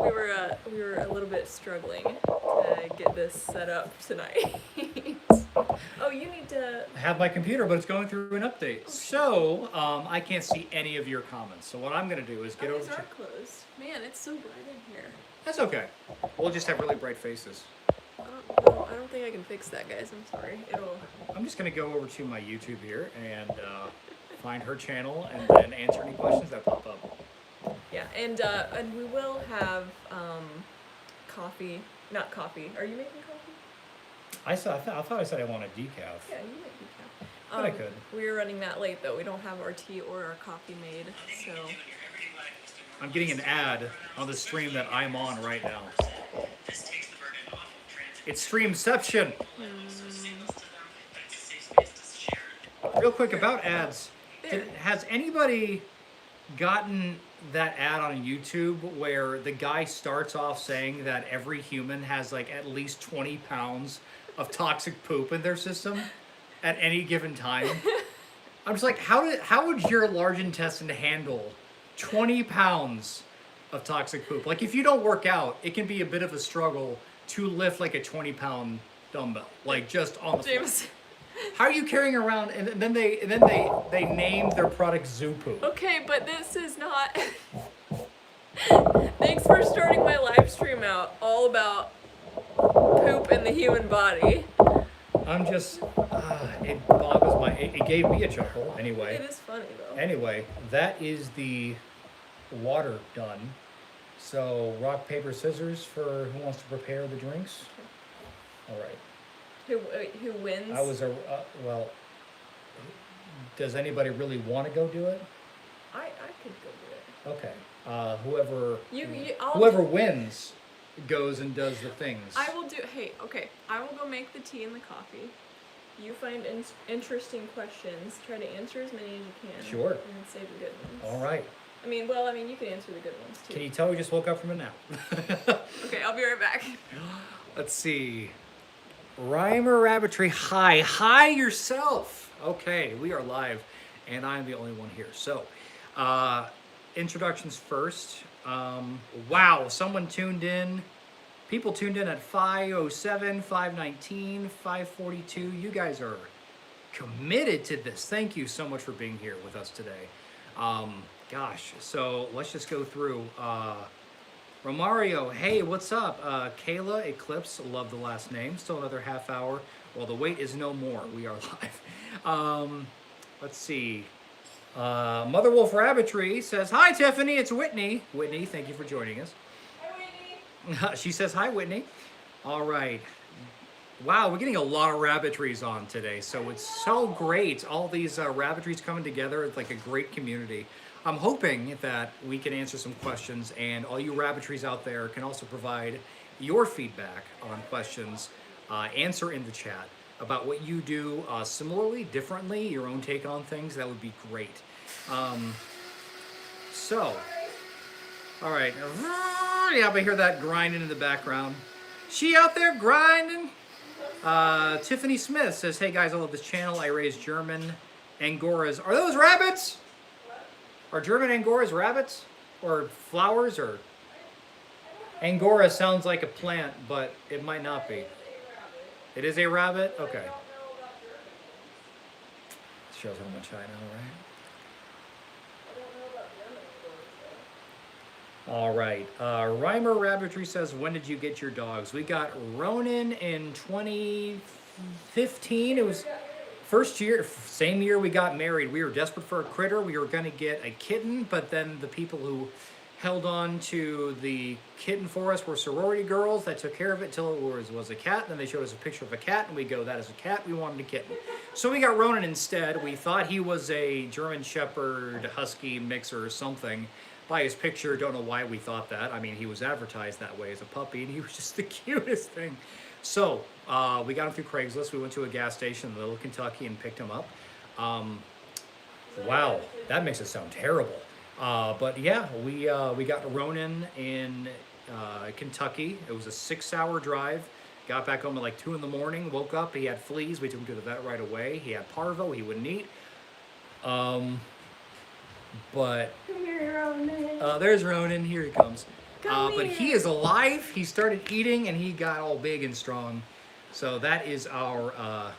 we were a little bit struggling to get this set up tonight. Oh, you need to have my computer, but it's going through an update. So, I can't see any of your comments. So what I'm going to do is get over these to... are closed. Man, it's so bright in here. That's okay. We'll just have really bright faces. I don't think I can fix that, guys. I'm sorry. I'm just going to go over to my YouTube here and find her channel and then answer any questions that pop up. Yeah, and we will have coffee. Not coffee. Are you making coffee? I thought I said I wanted decaf. Yeah, you make decaf. But I could. We were running that late though. We don't have our tea or our coffee made, so. I'm getting an ad on the stream that I'm on right now. It's Streamception. Real quick about ads. Has anybody gotten that ad on YouTube where the guy starts off saying that every human has like at least 20 pounds of toxic poop in their system at any given time? I'm just like, how would your large intestine handle 20 pounds of toxic poop? Like, if you don't work out, it can be a bit of a struggle to lift like a 20-pound dumbbell, like just on the floor. How are you carrying around? And then they named their product Zoo Poop. Okay, but this is not. Thanks for starting my live stream out all about poop in the human body. I'm just, it boggles my. It gave me a chuckle. Anyway. It is funny though. Anyway, that is the water done. So rock, paper, scissors for who wants to prepare the drinks. All right. Who wins? I was well. Does anybody really want to go do it? I could go do it. Okay. Whoever Whoever wins goes and does the things. I will do. Hey, okay. I will go make the tea and the coffee. You find interesting questions. Try to answer as many as you can. Sure. And say the good ones. All right. I mean, you can answer the good ones too. Can you tell we just woke up from a nap? Okay, I'll be right back. Let's see. Rhymer Rabbitry, hi yourself. Okay, we are live, and I'm the only one here. So, introductions first. Wow, someone tuned in. People tuned in at 5:07, 5:19, 5:42. You guys are committed to this. Thank you so much for being here with us today. Gosh, so let's just go through. Romario, hey, what's up? Kayla, Eclipse, love the last name. Still another half hour. Well, the wait is no more. We are live. Let's see. Mother Wolf Rabbitry says, hi, Tiffany, it's Whitney. Whitney, thank you for joining us. Hi, Whitney. She says, hi, Whitney. All right. Wow, we're getting a lot of rabbitries on today, so it's so great. All these rabbitries coming together. It's like a great community. I'm hoping that we can answer some questions, and all you rabbitries out there can also provide your feedback on questions, answer in the chat about what you do similarly, differently, your own take on things. That would be great. So, all right. Yeah, I hear that grinding in the background. She out there grinding? Tiffany Smith says, hey guys, I love this channel. I raise German Angoras. Are those rabbits? Are German Angoras rabbits? Or flowers? Or Angora sounds like a plant, but it might not be. It is a rabbit? Okay. Shows how much I know, right? All right. Rhymer Rabbitry says, when did you get your dogs? We got Ronan in 2015. It was first year, same year we got married. We were desperate for a critter. We were going to get a kitten, but then the people who held on to the kitten for us were sorority girls that took care of it till it was a cat. Then they showed us a picture of a cat, and we go, that is a cat. We wanted a kitten. So we got Ronan instead. We thought he was a German Shepherd Husky mixer or something. By his picture, don't know why we thought that. I mean, he was advertised that way as a puppy, and he was just the cutest thing. So we got him through Craigslist. We went to a gas station in Little Kentucky and picked him up. Wow, that makes it sound terrible. But yeah, we got Ronan in Kentucky. It was a 6-hour drive. Got back home at like 2 in the morning. Woke up. He had fleas. We took him to the vet right away. He had parvo. He wouldn't eat. But Come here, Ronan. there's Ronan. Here he comes. Come but he here. is alive. He started eating and he got all big and strong. So that is our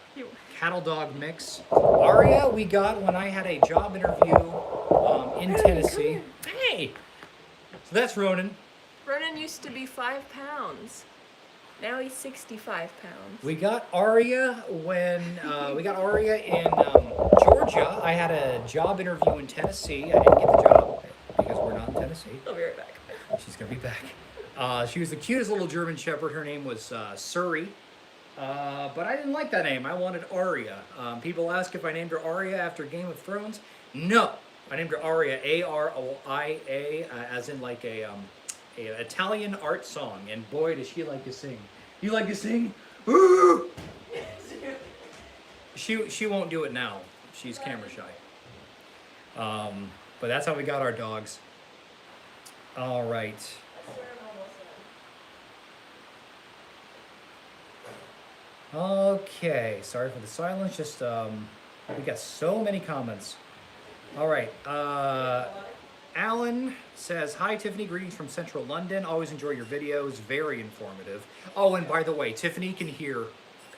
cattle dog mix. Aria, we got when I had a job interview in Tennessee. Hey! So that's Ronan. Ronan used to be 5 pounds. Now he's 65 pounds. We got Aria when we got Aria in Georgia. I had a job interview in Tennessee. I didn't get the job because we're not in Tennessee. I'll be right back. She's gonna be back. She was the cutest little German Shepherd. Her name was Suri. But I didn't like that name. I wanted Aria. People ask if I named her Aria after Game of Thrones. No, I named her Aria, A-R-O-I-A, as in like a Italian art song. And boy, does she like to sing. You like to sing? Ooh! She won't do it now. She's camera shy. But that's how we got our dogs. All right. Okay, sorry for the silence. Just we got so many comments. All right. Alan says, "Hi Tiffany, greetings from Central London. Always enjoy your videos, very informative." Oh, and by the way, Tiffany can hear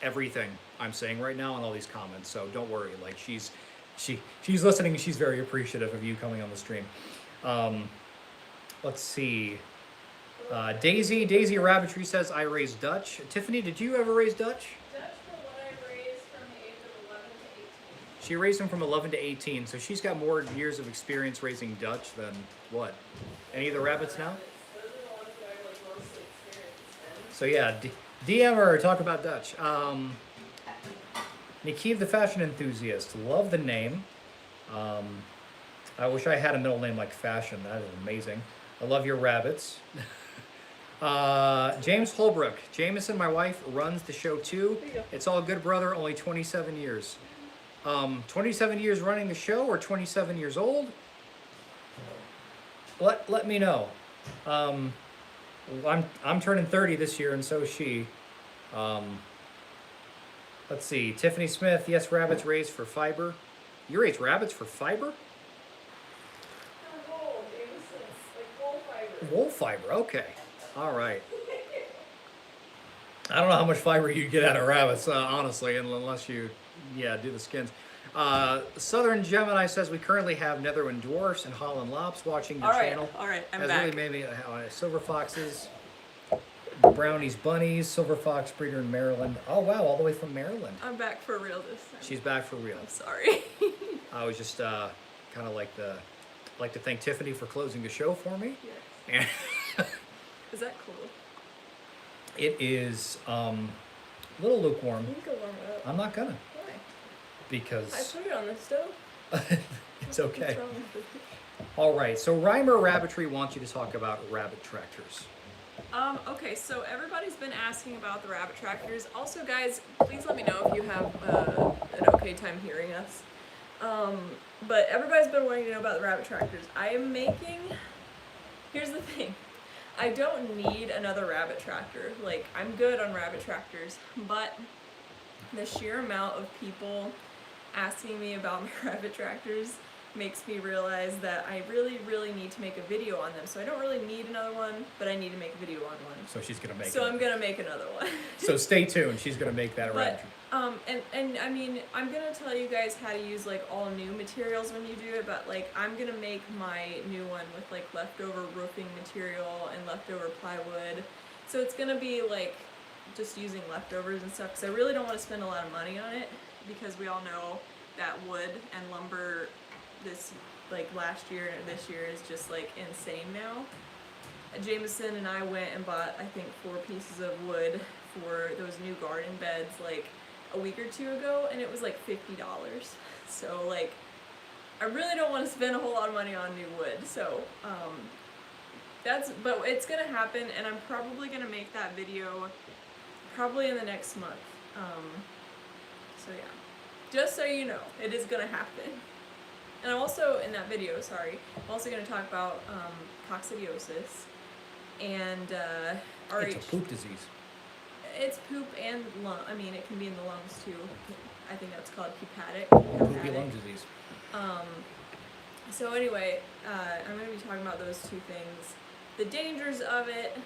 everything I'm saying right now in all these comments, so don't worry. Like she's listening. She's very appreciative of you coming on the stream. Let's see. Daisy Rabbitry says, "I raised Dutch." Tiffany, did you ever raise Dutch? Dutch from what I raised from the age of 11 to 18. She raised them from 11 to 18, so she's got more years of experience raising Dutch than what? Any of the rabbits now? Those are the ones that I like mostly experienced in. So yeah, DM her, talk about Dutch. Nikiv the Fashion Enthusiast, love the name. I wish I had a middle name like Fashion, that is amazing. I love your rabbits. James Holbrook, Jameson, my wife, runs the show too. It's all good, brother, only 27 years. 27 years running the show or 27 years old? Let me know. I'm turning 30 this year and so is she. Let's see, Tiffany Smith, yes, rabbits raised for fiber. You raise rabbits for fiber? Wool, Jameson, like wool fiber. Wool fiber, okay. All right. I don't know how much fiber you get out of rabbits, honestly, unless you, do the skins. Southern Gemini says we currently have Netherland Dwarfs and Holland Lops watching the channel. All right, I'm Has back. really made me Silver Foxes, Brownies, Bunnies, Silver Fox breeder in Maryland. Oh wow, all the way from Maryland. I'm back for real this time. She's back for real. I'm sorry. I was just kind of like to thank Tiffany for closing the show for me. Yes. And Is that cool? it is a little lukewarm. You can go warm it up. I'm not gonna Why? I because put it on the stove. it's okay. What's wrong with it? All right, so Reimer Rabbitry wants you to talk about rabbit tractors. Okay, so everybody's been asking about the rabbit tractors. Also, guys, please let me know if you have an okay time hearing us. But everybody's been wanting to know about the rabbit tractors. Here's the thing. I don't need another rabbit tractor. Like, I'm good on rabbit tractors, but the sheer amount of people asking me about my rabbit tractors makes me realize that I really, really need to make a video on them. So I don't really need another one, but I need to make a video on one. So she's gonna make. So I'm gonna make another one. So stay tuned. She's gonna make that rabbit. And I mean, I'm gonna tell you guys how to use like all new materials when you do it, but like I'm gonna make my new one with like leftover roofing material and leftover plywood. So it's gonna be like just using leftovers and stuff, because I really don't want to spend a lot of money on it, because we all know that wood and lumber this like last year and this year is just like insane now. Jameson and I went and bought I think 4 pieces of wood for those new garden beds like a week or two ago, and it was like $50. So like I really don't want to spend a whole lot of money on new wood. So but it's gonna happen, and I'm probably gonna make that video probably in the next month. So yeah, just so you know, it is gonna happen. And I'm also, in that video, I'm also going to talk about coccidiosis and RH. It's a poop disease. It's poop and lung. I mean, it can be in the lungs too. I think that's called hepatic. Poopy lung disease. So anyway, I'm going to be talking about those two things. the dangers of it,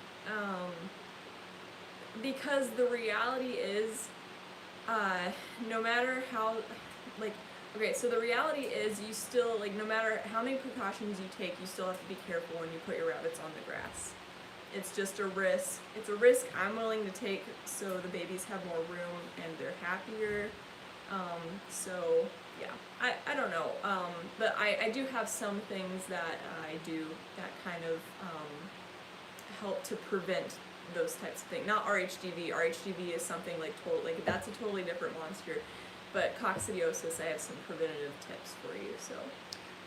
because the reality is, no matter how, like, okay, so the reality is you still, like, no matter how many precautions you take, you still have to be careful when you put your rabbits on the grass. It's just a risk. It's a risk I'm willing to take so the babies have more room and they're happier. So, yeah, I don't know. But I do have some things that I do that kind of help to prevent those types of things. Not RHDV. RHDV is something like that's a totally different monster. But coccidiosis, I have some preventative tips for you. So,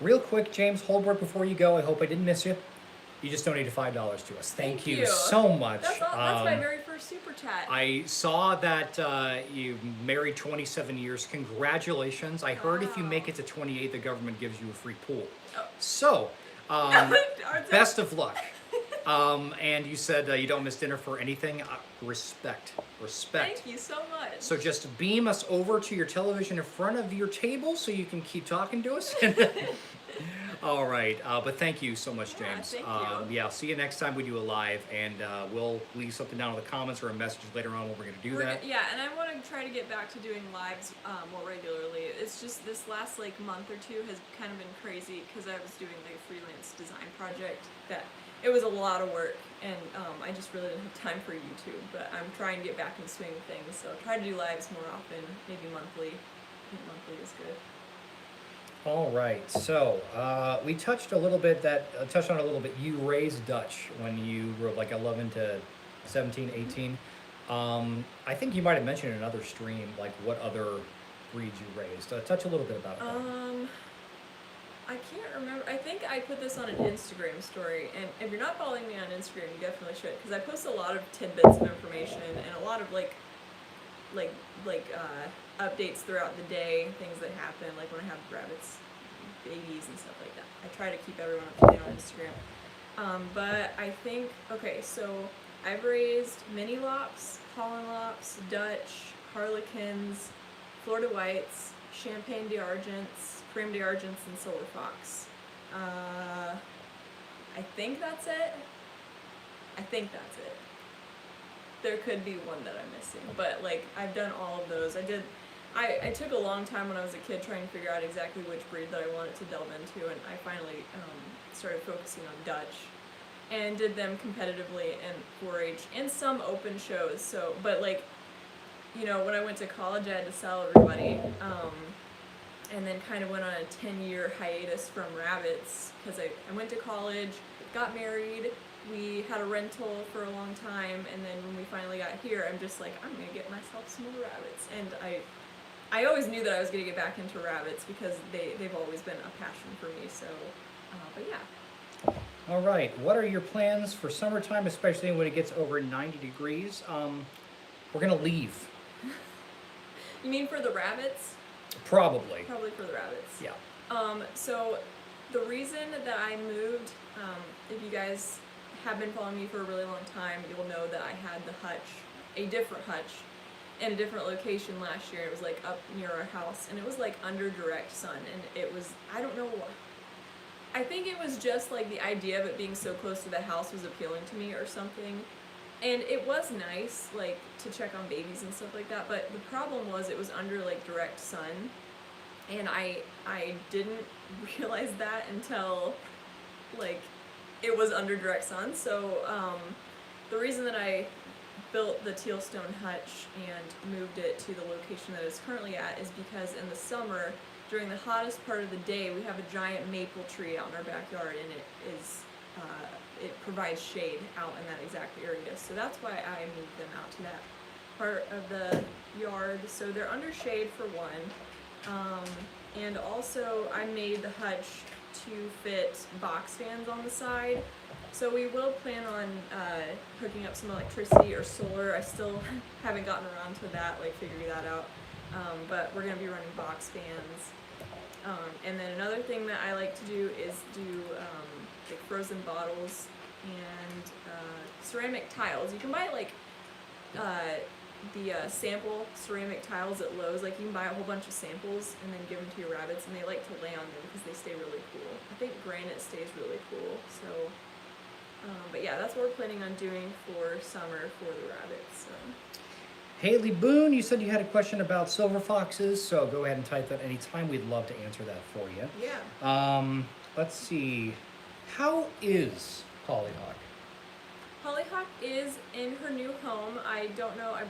Real quick, James Holbrook, before you go, I hope I didn't miss you. You just donated $5 to us. Thank you so much. That's my very first super chat. I saw that you married 27 years. Congratulations. I heard if you make it to 28, the government gives you a free pool. Oh. So, best of luck. And you said you don't miss dinner for anything. Respect. Thank you so much. So just beam us over to your television in front of your table so you can keep talking to us. All right, but thank you so much, James. Thank you. Yeah, I'll see you next time we do a live, and we'll leave something down in the comments or a message later on when we're going to do that. Yeah, and I want to try to get back to doing lives more regularly. It's just this last month or two has kind of been crazy because I was doing a freelance design project that it was a lot of work, and I just really didn't have time for YouTube. But I'm trying to get back in the swing of things, so try to do lives more often, maybe monthly. I think monthly is good. All right, so we touched on a little bit. You raised Dutch when you were like 11 to 17, 18. I think you might have mentioned in another stream like what other breeds you raised. Touch a little bit about that. I can't remember. I think I put this on an Instagram story, and if you're not following me on Instagram, you definitely should, because I post a lot of tidbits of information and a lot of updates throughout the day, things that happen, like when I have rabbits, babies, and stuff like that. I try to keep everyone up to date on Instagram. But I think, okay, so I've raised mini lops, Holland lops, Dutch, Harlequins, Florida Whites, Champagne d'Argents, Cream d'Argents, and Silver Fox. I think that's it. There could be one that I'm missing, but I've done all of those. I took a long time when I was a kid trying to figure out exactly which breed that I wanted to delve into, and I finally started focusing on Dutch and did them competitively in 4-H and some open shows. So, but when I went to college, I had to sell everybody, and then kind of went on a 10-year hiatus from rabbits because I went to college, got married. We had a rental for a long time, and then when we finally got here, I'm just like, I'm gonna get myself some more rabbits. And I always knew that I was gonna get back into rabbits because they've always been a passion for me. So, but yeah. All right, what are your plans for summertime, especially when it gets over 90 degrees? We're gonna leave. You mean for the rabbits? Probably. Probably for the rabbits. Yeah. So the reason that I moved, if you guys have been following me for a really long time, you'll know that I had the hutch, a different hutch, in a different location last year. It was up near our house, and it was under direct sun, and it was, I don't know why. I think it was just the idea of it being so close to the house was appealing to me or something. And it was nice, to check on babies and stuff like that, but the problem was it was under, direct sun, and I didn't realize that until, it was under direct sun. So, the reason that I built the teal stone hutch and moved it to the location that it's currently at is because in the summer, during the hottest part of the day, we have a giant maple tree out in our backyard, and it provides shade out in that exact area. So that's why I moved them out to that part of the yard. So they're under shade for one. And also I made the hutch to fit box fans on the side. So we will plan on hooking up some electricity or solar. I still haven't gotten around to that, figuring that out. But we're gonna be running box fans. And then another thing that I like to do is do frozen bottles and ceramic tiles. You can buy the sample ceramic tiles at Lowe's. You can buy a whole bunch of samples and then give them to your rabbits, and they like to lay on them because they stay really cool. I think granite stays really cool. So But yeah, that's what we're planning on doing for summer for the rabbits. So. Haley Boone, you said you had a question about silver foxes, so go ahead and type that anytime. We'd love to answer that for you. Yeah. Let's see. How is Hollyhock? Hollyhock is in her new home. I don't know. I'm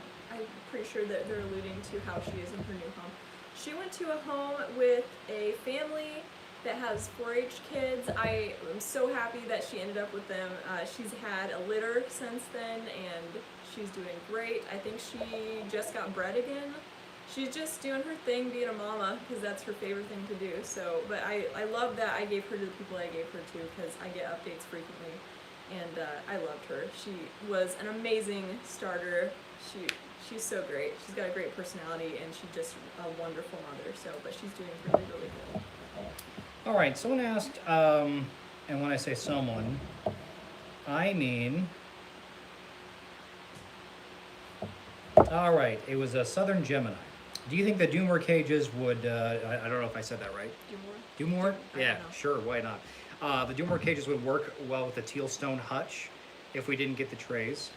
pretty sure that they're alluding to how she is in her new home. She went to a home with a family that has 4-H kids. I am so happy that she ended up with them. She's had a litter since then, and she's doing great. I think she just got bred again. She's just doing her thing, being a mama, because that's her favorite thing to do. So, but I love that I gave her to the people I gave her to, because I get updates frequently, and I loved her. She was an amazing starter. She's so great. She's got a great personality, and she's just a wonderful mother. So, but she's doing really, really good. All right, someone asked, and when I say someone, I mean, all right, it was a Southern Gemini. Do you think the Domore cages would, I don't know if I said that right. Domore? Yeah, sure, why not? The Domore cages would work well with the teal stone hutch if we didn't get the trays.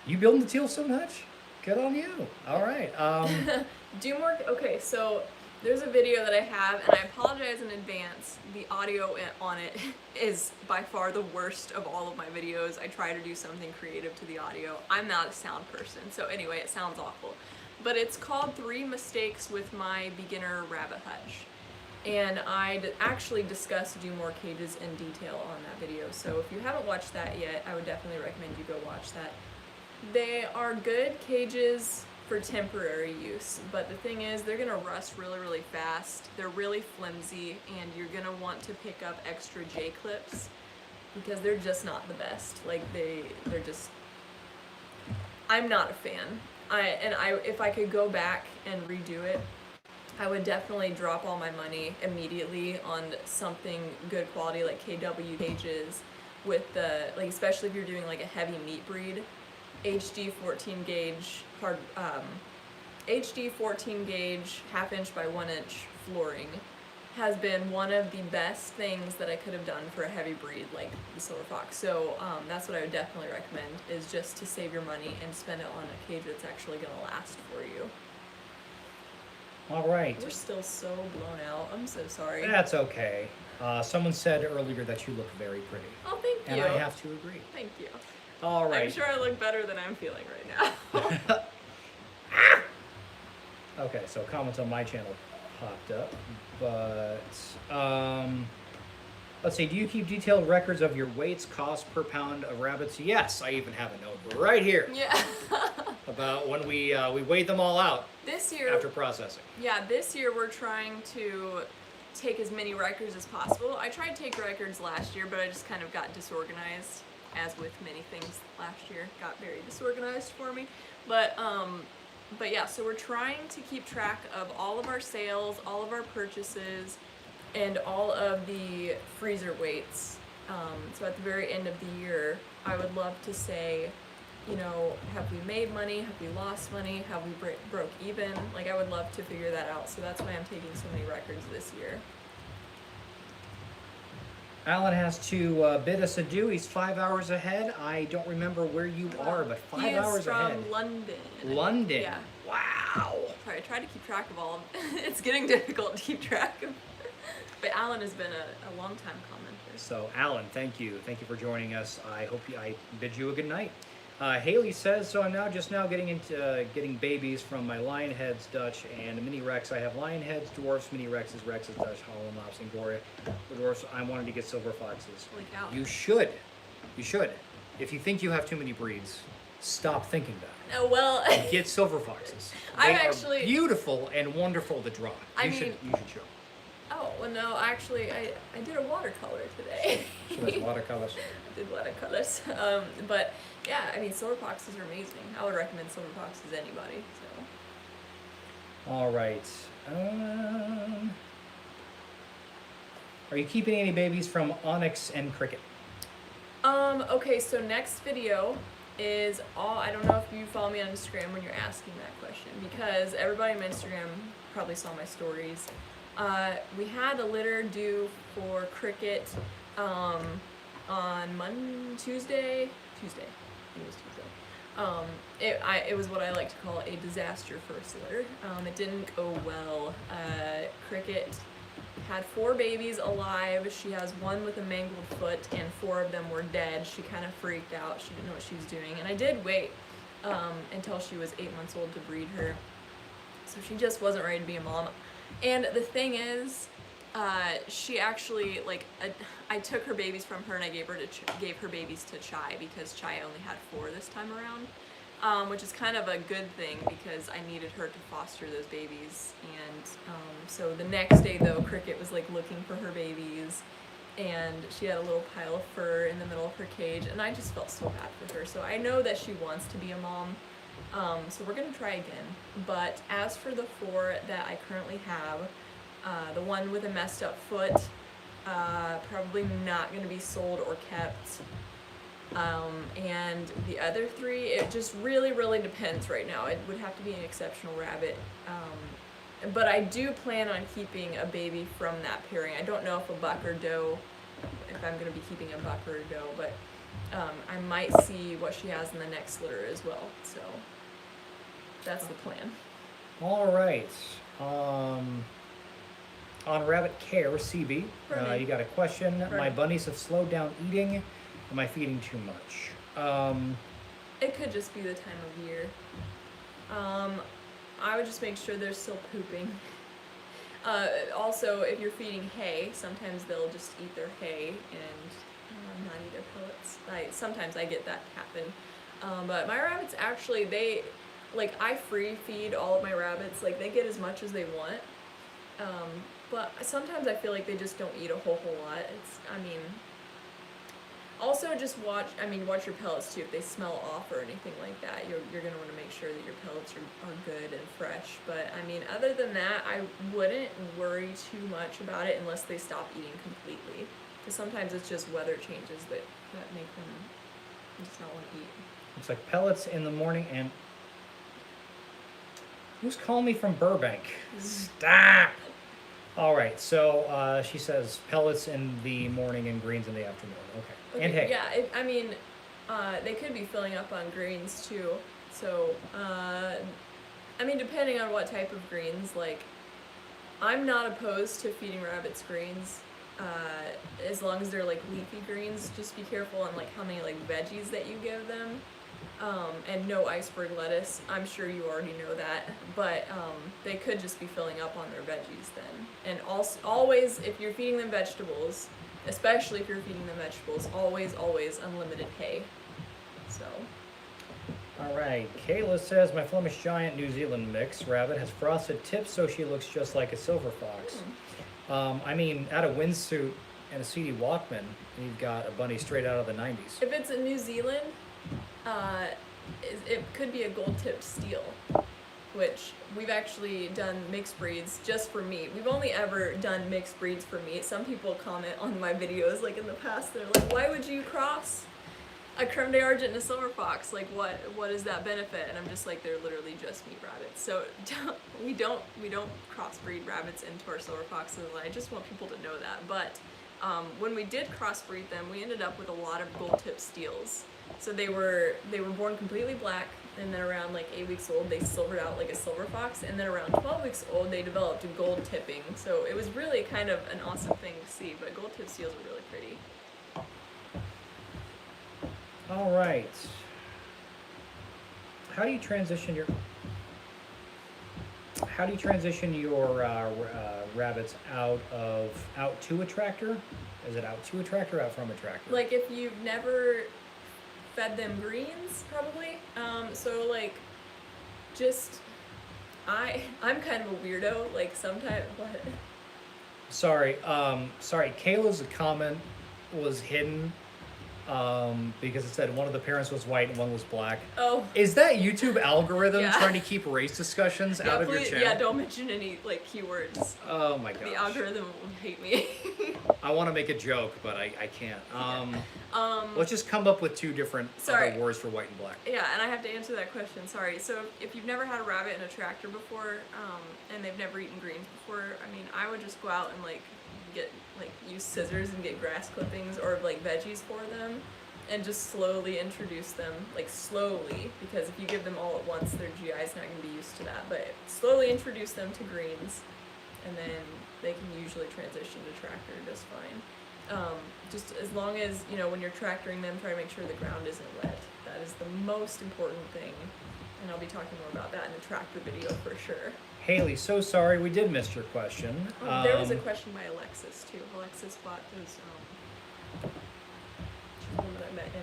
You building the teal stone hutch? Good on you. All right. Domore, okay, so there's a video that I have, and I apologize in advance. The audio on it is by far the worst of all of my videos. I try to do something creative to the audio. I'm not a sound person, so anyway, it sounds awful. But it's called 3 Mistakes with My Beginner Rabbit Hutch. And I actually discussed Domore cages in detail on that video. So if you haven't watched that yet, I would definitely recommend you go watch that. They are good cages for temporary use, but the thing is they're gonna rust really, really fast. They're really flimsy, and you're gonna want to pick up extra J-clips because they're just not the best. Like they're just, I'm not a fan. If I could go back and redo it, I would definitely drop all my money immediately on something good quality like KW cages with the, like, especially if you're doing like a heavy meat breed. HD 14 gauge hard, HD 14 gauge 1/2 inch by 1 inch flooring has been one of the best things that I could have done for a heavy breed like the silver fox. So that's what I would definitely recommend, is just to save your money and spend it on a cage that's actually going to last for you. All right. We're still so blown out. I'm so sorry. That's okay. Someone said earlier that you look very pretty. Oh, thank you. And I have to agree. Thank you. All right. I'm sure I look better than I'm feeling right now. Okay, so comments on my channel popped up, but let's see. Do you keep detailed records of your weights, cost per pound of rabbits? Yes, I even have a note right here. Yeah. About when we weighed them all out. This year. After processing. Yeah, this year we're trying to take as many records as possible. I tried to take records last year, but I just kind of got disorganized. As with many things last year, got very disorganized for me. But yeah, so we're trying to keep track of all of our sales, all of our purchases, and all of the freezer weights. So at the very end of the year, I would love to say, you know, have we made money? Have we lost money? Have we broke even? Like, I would love to figure that out. So that's why I'm taking so many records this year. Alan has to bid us adieu. He's 5 hours ahead. I don't remember where you are, but 5 hours ahead. He is from London. London? Yeah. Wow. Sorry, I tried to keep track of all of them. It's getting difficult to keep track of. But Alan has been a long-time commenter. So, Alan, thank you. Thank you for joining us. I hope I bid you a good night. Haley says, so I'm just now getting into getting babies from my lion heads, Dutch, and mini Rex. I have lion heads, dwarfs, mini Rexes, Dutch, hollow mops, and Gloria. The dwarfs, I wanted to get silver foxes. Holy cow. You should. You should. If you think you have too many breeds, stop thinking that. Oh, well. Get silver foxes. I'm They actually are beautiful and wonderful to draw. You should show. Oh, well, no, actually, I did a watercolor today. She has watercolors. I did watercolors. But, yeah, I mean, silver foxes are amazing. I would recommend silver foxes to anybody, so. All right. Are you keeping any babies from Onyx and Cricket? Okay, so next video is all, I don't know if you follow me on Instagram when you're asking that question, because everybody on my Instagram probably saw my stories. We had a litter due for Cricket on Tuesday. I think it was Tuesday. It was what I like to call a disaster first litter. It didn't go well. Cricket had 4 babies alive. She has 1 with a mangled foot, and 4 of them were dead. She kind of freaked out. She didn't know what she was doing, and I did wait until she was 8 months old to breed her. So she just wasn't ready to be a mom. And the thing is, she actually, like, I took her babies from her and I gave her babies to Chai, because Chai only had 4 this time around, which is kind of a good thing because I needed her to foster those babies. And so the next day though, Cricket was like looking for her babies, and she had a little pile of fur in the middle of her cage, and I just felt so bad for her. So I know that she wants to be a mom. So we're gonna try again. But as for the 4 that I currently have, the one with a messed up foot, probably not gonna be sold or kept. And the other 3, it just really, really depends right now. It would have to be an exceptional rabbit. But I do plan on keeping a baby from that pairing. I don't know if a buck or doe, if I'm gonna be keeping a buck or a doe, but I might see what she has in the next litter as well. So that's the plan. All right. On rabbit care, CB, you got a question. My bunnies have slowed down eating. Am I feeding too much? It could just be the time of year. I would just make sure they're still pooping. Also, if you're feeding hay, sometimes they'll just eat their hay and not eat their pellets. Sometimes I get that happen. But my rabbits actually, I free feed all of my rabbits. Like, they get as much as they want. But sometimes I feel like they just don't eat a whole lot. Also just watch your pellets too. If they smell off or anything like that, you're gonna want to make sure that your pellets are good and fresh. But other than that, I wouldn't worry too much about it unless they stop eating completely. Because sometimes it's just weather changes that make them just not want to eat. It's like pellets in the morning and... Who's calling me from Burbank? Stop! All right, so she says pellets in the morning and greens in the afternoon. Okay. And hay. Yeah, they could be filling up on greens too. So, depending on what type of greens, like, I'm not opposed to feeding rabbits greens, as long as they're like leafy greens. Just be careful on like how many like veggies that you give them. And no iceberg lettuce. I'm sure you already know that, but they could just be filling up on their veggies then. And also, always, if you're feeding them vegetables, especially if you're feeding them vegetables, always unlimited hay. So. All right, Kayla says, my Flemish Giant New Zealand mix rabbit has frosted tips, so she looks just like a silver fox. Out of windsuit and a CD Walkman, you've got a bunny straight out of the 90s. If it's a New Zealand, it could be a gold tip steel, which we've actually done mixed breeds just for meat. We've only ever done mixed breeds for meat. Some people comment on my videos, like in the past, they're like, why would you cross a creme d'argent and a silver fox? Like, what is that benefit? And I'm just like, they're literally just meat rabbits. So we don't crossbreed rabbits into our silver foxes. I just want people to know that. But when we did crossbreed them, we ended up with a lot of gold tip steels. So they were born completely black, and then around like 8 weeks old, they silvered out like a silver fox, and then around 12 weeks old, they developed a gold tipping. So it was really kind of an awesome thing to see, but gold tip steels are really pretty. All right. How do you transition your rabbits out to a tractor? Is it out to a tractor or out from a tractor? Like, if you've never fed them greens, probably. So like, I'm kind of a weirdo. Like, sometimes, what? Sorry, Kayla's comment was hidden because it said one of the parents was white and one was black. Oh. Is that YouTube algorithm trying to keep race discussions out of your channel? Yeah, don't mention any like keywords. Oh my gosh. The algorithm will hate me. I want to make a joke, but I can't. Let's just come up with 2 different other words for white and black. Yeah, and I have to answer that question. Sorry. So if you've never had a rabbit in a tractor before, and they've never eaten greens before, I would just go out and like get use scissors and get grass clippings or like veggies for them, and just slowly introduce them, slowly, because if you give them all at once, their GI's not going to be used to that. But slowly introduce them to greens, and then they can usually transition to tractor just fine. Just as long as, when you're tractoring them, try to make sure the ground isn't wet. That is the most important thing, and I'll be talking more about that in the tractor video for sure. Haley, so sorry we did miss your question. Oh, there was a question by Alexis too. Alexis bought those. She's the one that I met in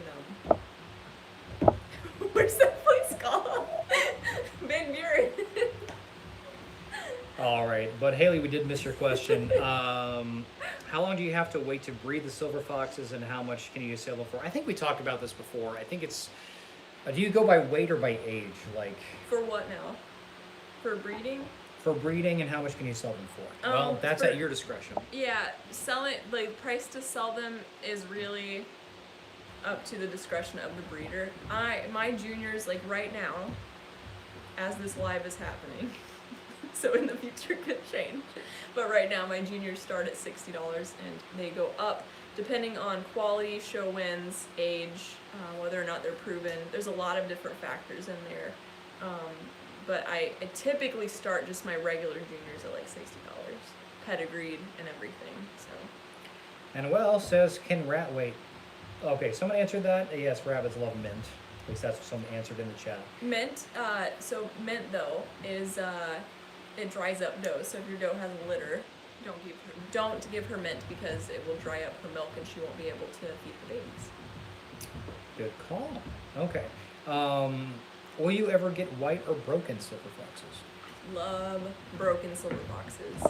where's that place called? Van Buren. All right, but Haley, we did miss your question. How long do you have to wait to breed the silver foxes, and how much can you sell them for? I think we talked about this before. I think it's. Do you go by weight or by age? For what now? For breeding? For breeding, and how much can you sell them for? Well, that's at your discretion. Yeah, price to sell them is really up to the discretion of the breeder. My juniors, right now, as this live is happening, so in the future could change, but right now my juniors start at $60 and they go up depending on quality, show wins, age, whether or not they're proven. There's a lot of different factors in there. But I typically start just my regular juniors at $60, pedigreed and everything. So. And well says, can rat wait? Okay, someone answered that. Yes, rabbits love mint. At least that's what someone answered in the chat. Mint. So mint though is it dries up dough. So if your doe has a litter, don't give her mint because it will dry up her milk and she won't be able to feed her babies. Good call. Okay. Will you ever get white or broken silver foxes? Love broken silver foxes,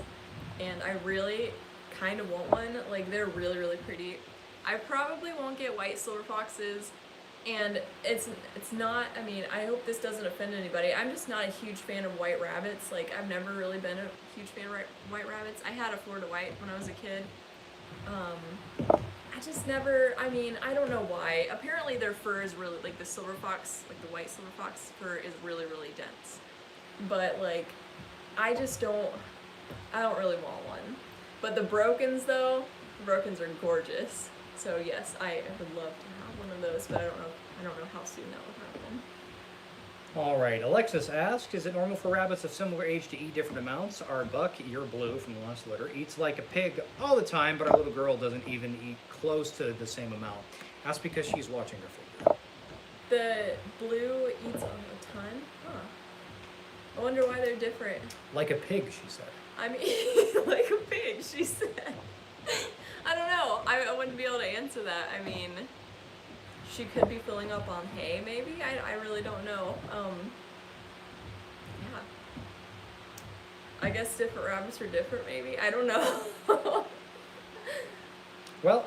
and I really kind of want one. They're really, really pretty. I probably won't get white silver foxes, and it's not. I mean, I hope this doesn't offend anybody. I'm just not a huge fan of white rabbits. I've never really been a huge fan of white rabbits. I had a Florida white when I was a kid. I just never, I don't know why. Apparently their fur is really, the silver fox, the white silver fox fur is really, really dense. But, I don't really want one. But the brokens, though, brokens are gorgeous. So, yes, I would love to have one of those, but I don't know how soon that would happen. All right, Alexis asked, is it normal for rabbits of similar age to eat different amounts? Our buck, your blue from the last litter, eats like a pig all the time, but our little girl doesn't even eat close to the same amount. That's because she's watching her figure. The blue eats a ton? Huh. I wonder why they're different. Like a pig, she said. Like a pig, she said. I don't know. I wouldn't be able to answer that. She could be filling up on hay, maybe? I really don't know. Yeah. I guess different rabbits are different, maybe? I don't know. Well,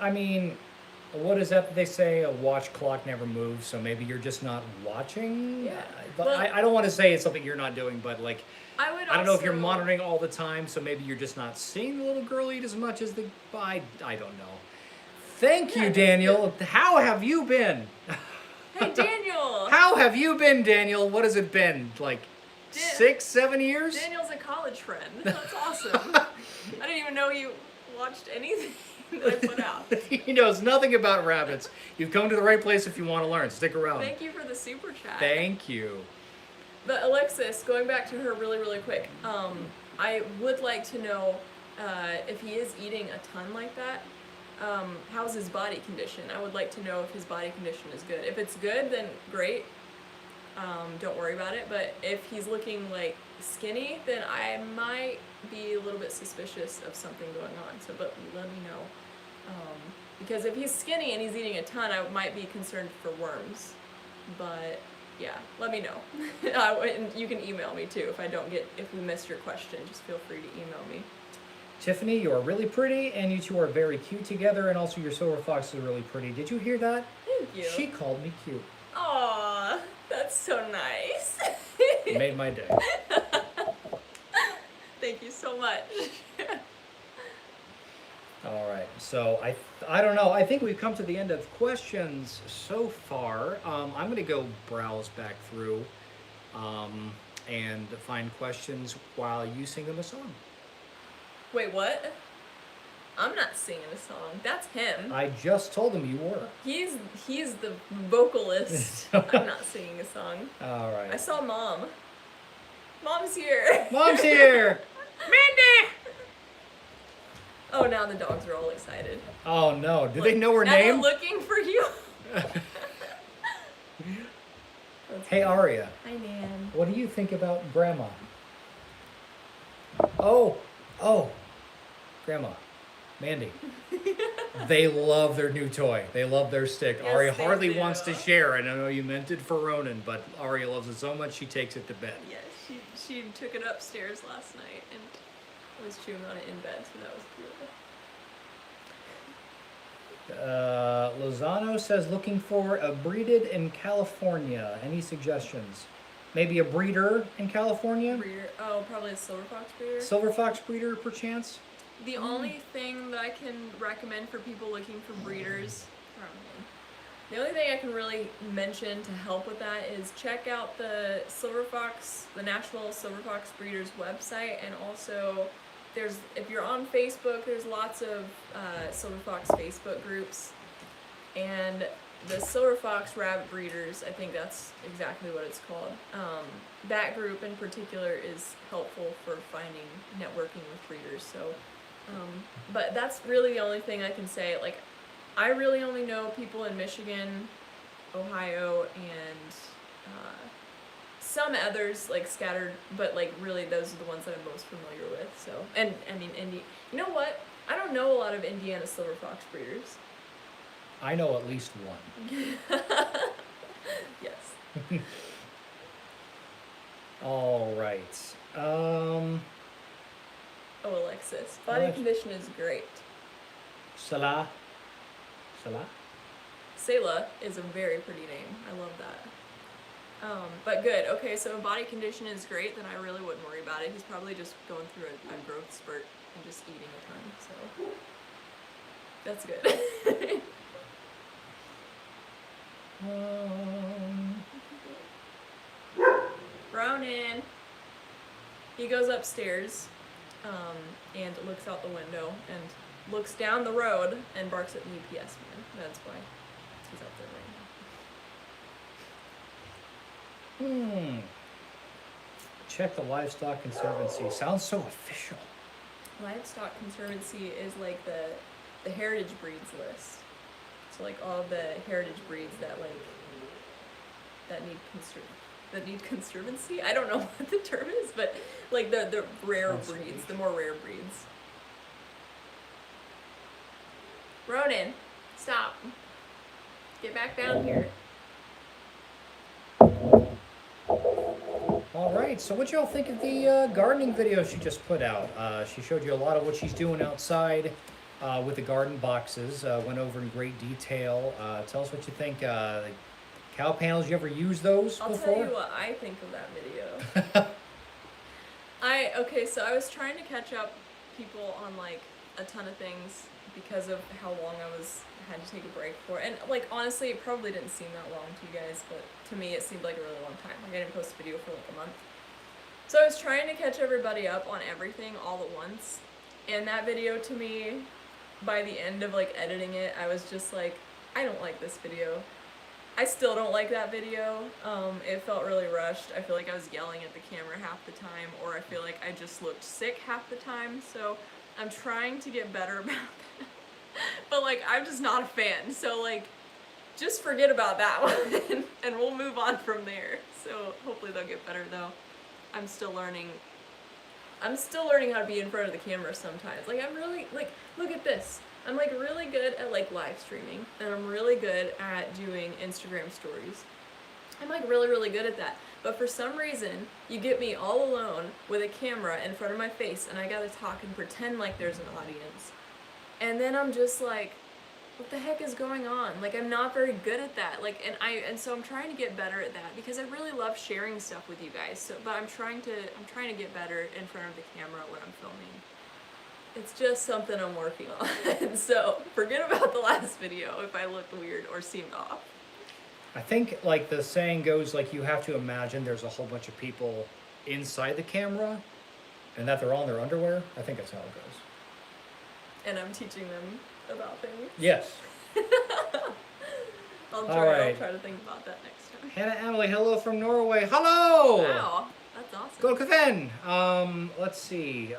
what is that they say? A watch clock never moves, so maybe you're just not watching? Yeah. But I don't want to say it's something you're not doing, but I don't know if you're monitoring all the time, so maybe you're just not seeing the little girl eat as much as I don't know. Thank you, Daniel. How have you been? Hey, Daniel. How have you been, Daniel? What has it been? 6, 7 years? Daniel's a college friend. That's awesome. I didn't even know you watched anything that I put out. He knows nothing about rabbits. You've come to the right place if you want to learn. Stick around. Thank you for the super chat. Thank you. But Alexis, going back to her really, really quick, I would like to know if he is eating a ton like that, how's his body condition? I would like to know if his body condition is good. If it's good, then great. Don't worry about it. But if he's looking skinny, then I might be a little bit suspicious of something going on. But let me know. Because if he's skinny and he's eating a ton, I might be concerned for worms. But yeah, let me know. And you can email me too if we missed your question. Just feel free to email me. Tiffany, you are really pretty, and you two are very cute together, and also your silver fox is really pretty. Did you hear that? Thank you. She called me cute. Aw, that's so nice. Made my day. Thank you so much. All right, so I don't know. I think we've come to the end of questions so far. I'm going to go browse back through and find questions while you sing them a song. Wait, what? I'm not singing a song. That's him. I just told him you were. He's the vocalist. I'm not singing a song. All right. I saw Mom. Mom's here. Mom's here. Mandy. Oh, now the dogs are all excited. Oh no! Do they know her now name? They're looking for you. Hey Aria. Hi, Nan. What do you think about Grandma? Oh, Grandma, Mandy. They love their new toy. They love their stick. Yes, Aria they hardly do. wants to share. And I know you meant it for Ronan, but Aria loves it so much she takes it to bed. Yes, she took it upstairs last night and was chewing on it in bed, so that was cute. Lozano says looking for a breeded in California. Any suggestions? Maybe a breeder in California? Breeder. Oh, probably a silver fox breeder. Silver fox breeder, perchance? The only thing that I can recommend for people looking for breeders, the only thing I can really mention to help with that is check out the National Silver Fox Breeders website, and also if you're on Facebook, there's lots of silver fox Facebook groups, and the Silver Fox Rabbit Breeders, I think that's exactly what it's called. That group in particular is helpful for finding networking with breeders. So, but that's really the only thing I can say. Like, I really only know people in Michigan, Ohio, and some others like scattered, but like really those are the ones that I'm most familiar with. So, and I mean, you know what? I don't know a lot of Indiana Silver Fox breeders. I know at least one. Yes. All right. Oh, Alexis. Body condition is great. Salah. Selah is a very pretty name. I love that. But good. Okay, so if body condition is great, then I really wouldn't worry about it. He's probably just going through a growth spurt and just eating a ton. So that's good. Ronan. He goes upstairs and looks out the window and looks down the road and barks at the UPS man. That's why he's out there right now. Check the Livestock Conservancy. Sounds so official. Livestock Conservancy is like the heritage breeds list. So like all the heritage breeds that need conservancy. I don't know what the term is, but like the rare breeds, the more rare breeds. Ronan, stop. Get back down here. All right, so what y'all think of the gardening video she just put out? She showed you a lot of what she's doing outside with the garden boxes, went over in great detail. Tell us what you think. Cow panels, you ever use those before? I'll tell you what I think of that video. Okay, so I was trying to catch up people on like a ton of things because of how long I had to take a break for. And like honestly, it probably didn't seem that long to you guys, but to me it seemed like a really long time. Like I didn't post a video for like a month. So I was trying to catch everybody up on everything all at once. And that video to me, by the end of like editing it, I was just like, I don't like this video. I still don't like that video. It felt really rushed. I feel like I was yelling at the camera half the time, or I feel like I just looked sick half the time. So I'm trying to get better about that. But like, I'm just not a fan. So like, just forget about that one and we'll move on from there. So hopefully they'll get better though. I'm still learning how to be in front of the camera sometimes. Like I'm really, like, look at this. I'm like really good at like live streaming, and I'm really good at doing Instagram stories. I'm like really, really good at that. But for some reason, you get me all alone with a camera in front of my face and I gotta talk and pretend like there's an audience. And then I'm just like, what the heck is going on? Like I'm not very good at that. Like, and so I'm trying to get better at that because I really love sharing stuff with you guys. So, but I'm trying to get better in front of the camera when I'm filming. It's just something I'm working on. So forget about the last video if I looked weird or seemed off. I think like the saying goes, like you have to imagine there's a whole bunch of people inside the camera and that they're all in their underwear. I think that's how it goes. and I'm teaching them about things. Yes. I'll All right. I'll try to think about that next time. Hannah Emily, hello from Norway. Hello! Wow, that's awesome. Go Kevin. Let's see.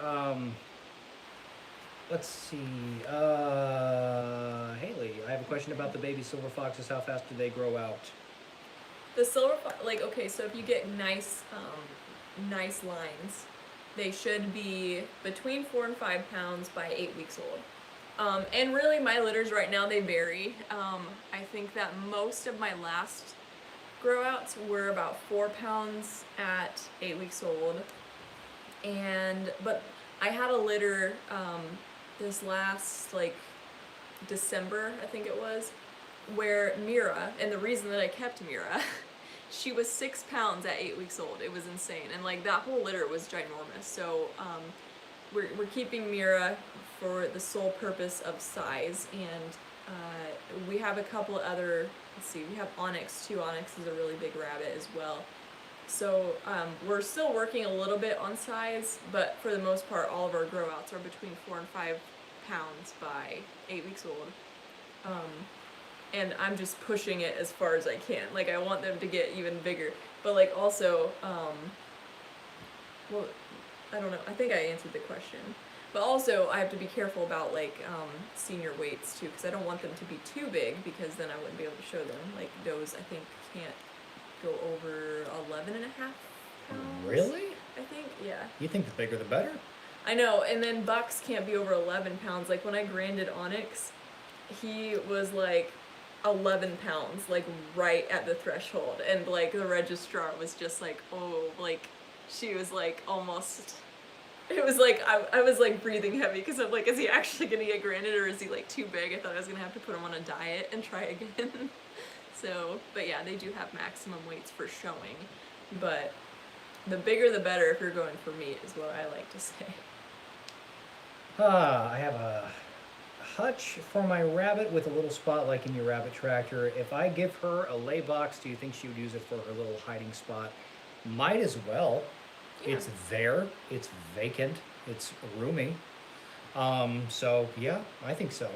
Haley, I have a question about the baby silver foxes. How fast do they grow out? The silver like, okay, so if you get nice lines, they should be between 4 and 5 pounds by 8 weeks old. And really, my litters right now, they vary. I think that most of my last grow outs were about 4 pounds at 8 weeks old. But I had a litter this last, like, December, I think it was, where Mira, and the reason that I kept Mira, she was 6 pounds at 8 weeks old. It was insane. And, like, that whole litter was ginormous. So, we're keeping Mira for the sole purpose of size, and we have a couple other, let's see, we have Onyx too. Onyx is a really big rabbit as well. So we're still working a little bit on size, but for the most part, all of our grow outs are between 4 and 5 pounds by 8 weeks old. And I'm just pushing it as far as I can. Like, I want them to get even bigger, but like also, well, I don't know, I think I answered the question. But also, I have to be careful about, like, senior weights, too, because I don't want them to be too big, because then I wouldn't be able to show them. Like, does, I think, can't go over 11 and a half pounds. Really? I think, yeah. You think the bigger the better? I know, and then bucks can't be over 11 pounds. Like, when I granded Onyx, he was, like, 11 pounds, like, right at the threshold. And, like, the registrar was just like, oh, like, she was, like, almost... It was like, I was like breathing heavy because I'm like, is he actually going to get granded, or is he like too big? I thought I was going to have to put him on a diet and try again. So, but yeah, they do have maximum weights for showing. But the bigger the better if you're going for meat is what I like to say. I have a hutch for my rabbit with a little spot like in your rabbit tractor. If I give her a lay box, do you think she would use it for her little hiding spot? Might as well. Yeah. It's there, it's vacant, it's roomy. So yeah, I think so.